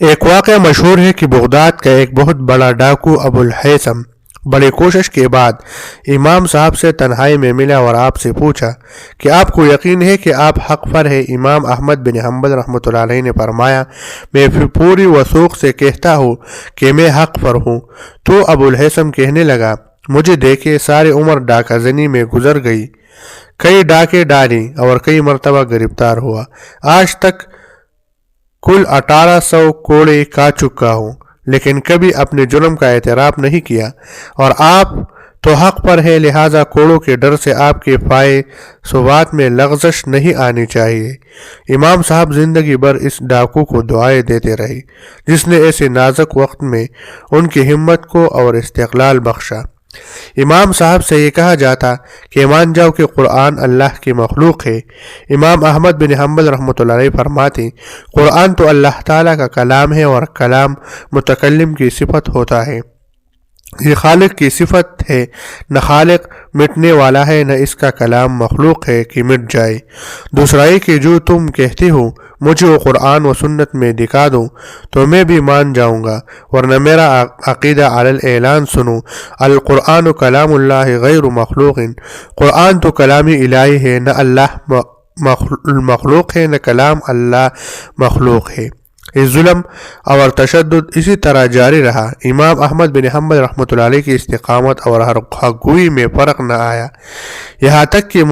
ایک واقعہ مشہور ہے کہ بغداد کا ایک بہت بڑا ڈاکو ابو الہیثم بڑی کوشش کے بعد امام صاحب سے تنہائی میں ملا اور آپ سے پوچھا کہ آپ کو یقین ہے کہ آپ حق پر ہے؟ امام احمد بن حنبل رحمۃ اللہ علیہ نے فرمایا، میں پوری وثوق سے کہتا ہوں کہ میں حق پر ہوں۔ تو ابو الہیثم کہنے لگا، مجھے دیکھے ساری عمر ڈاکہ زنی میں گزر گئی، کئی ڈاکے ڈالیں اور کئی مرتبہ گرفتار ہوا، آج تک کل 1800 کوڑے کھا چکا ہوں، لیکن کبھی اپنے جرم کا اعتراف نہیں کیا، اور آپ تو حق پر ہے، لہٰذا کوڑوں کے ڈر سے آپ کے پائے ثبات میں لغزش نہیں آنی چاہیے۔ امام صاحب زندگی بھر اس ڈاکو کو دعائیں دیتے رہے جس نے ایسے نازک وقت میں ان کی ہمت کو اور استقلال بخشا۔ امام صاحب سے یہ کہا جاتا کہ مان جاؤ کہ قرآن اللہ کی مخلوق ہے۔ امام احمد بن حنبل رحمۃ اللہ علیہ فرماتے، قرآن تو اللہ تعالیٰ کا کلام ہے، اور کلام متکلم کی صفت ہوتا ہے، یہ خالق کی صفت ہے، نہ خالق مٹنے والا ہے، نہ اس کا کلام مخلوق ہے کہ مٹ جائے۔ دوسرا یہ کہ جو تم کہتے ہو مجھے وہ قرآن و سنت میں دکھا دو تو میں بھی مان جاؤں گا، ورنہ میرا عقیدہ علی الاعلان سنو، القرآن کلام اللہ غیر مخلوق، قرآن تو کلام الہی ہے، نہ اللہ مخلوق ہے، نہ کلام اللہ مخلوق ہے۔ اس ظلم اور تشدد اسی طرح جاری رہا۔ امام احمد بن حنبل رحمۃ اللہ علیہ کی استقامت اور حق گوئی میں فرق نہ آیا، یہاں تک کہ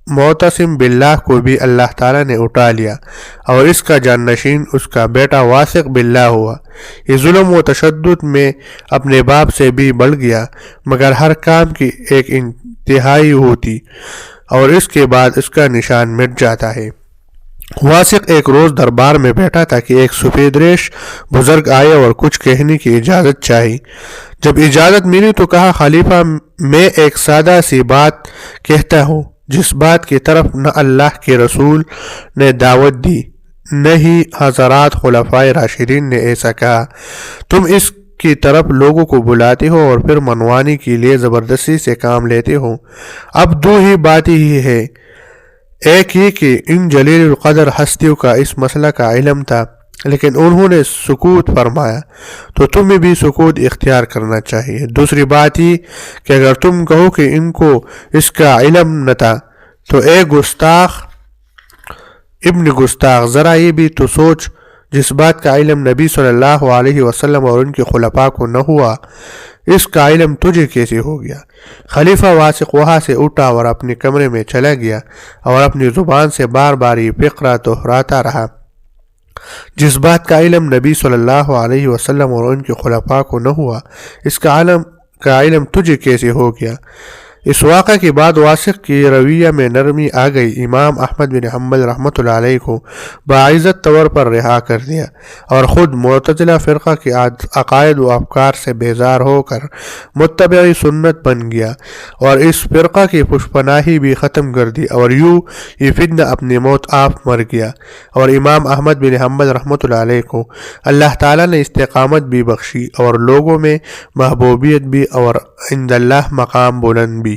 معتصم باللہ کو بھی اللہ تعالیٰ نے اٹھا لیا اور اس کا جانشین اس کا بیٹا واثق باللہ ہوا۔ یہ ظلم و تشدد میں اپنے باپ سے بھی بڑھ گیا، مگر ہر کام کی ایک انتہائی ہوتی اور اس کے بعد اس کا نشان مٹ جاتا ہے۔ واثق ایک روز دربار میں بیٹھا تھا کہ ایک سفید ریش بزرگ آئے اور کچھ کہنے کی اجازت چاہی۔ جب اجازت ملی تو کہا، خلیفہ میں ایک سادہ سی بات کہتا ہوں، جس بات کی طرف نہ اللہ کے رسول نے دعوت دی نہ ہی حضرات خلفائے راشدین نے ایسا کہا۔ تم اس کی طرف لوگوں کو بلاتے ہو اور پھر منوانی کے لیے زبردستی سے کام لیتے ہو۔ اب دو ہی باتیں ہی ہے، ایک یہ کہ ان جلیل القدر ہستیوں کا اس مسئلہ کا علم تھا لیکن انہوں نے سکوت فرمایا، تو تمہیں بھی سکوت اختیار کرنا چاہیے۔ دوسری بات یہ کہ اگر تم کہو کہ ان کو اس کا علم نہ تھا تو اے گستاخ ابن گستاخ، ذرا یہ بھی تو سوچ، جس بات کا علم نبی صلی اللہ علیہ وسلم اور ان کے خلفاء کو نہ ہوا، اس کا علم تجھے کیسے ہو گیا؟ خلیفہ واثق وہاں سے اٹھا اور اپنے کمرے میں چلا گیا اور اپنی زبان سے بار بار یہ فقرہ دہراتا رہا، جس بات کا علم نبی صلی اللہ علیہ وسلم اور ان کے خلفاء کو نہ ہوا، اس کا علم تجھے کیسے ہو گیا؟ اس واقعہ کے بعد واثق کی رویہ میں نرمی آ گئی۔ امام احمد بن حنبل رحمۃ اللہ علیہ کو باعزت طور پر رہا کر دیا اور خود معتزلہ فرقہ کے عقائد و افکار سے بیزار ہو کر متبع سنت بن گیا اور اس فرقہ کی پشپناہی بھی ختم کر دی، اور یوں یہ فتنہ اپنی موت آپ مر گیا۔ اور امام احمد بن حنبل رحمۃ اللہ علیہ کو اللہ تعالیٰ نے استقامت بھی بخشی اور لوگوں میں محبوبیت بھی اور عند اللہ مقام بلند بھی۔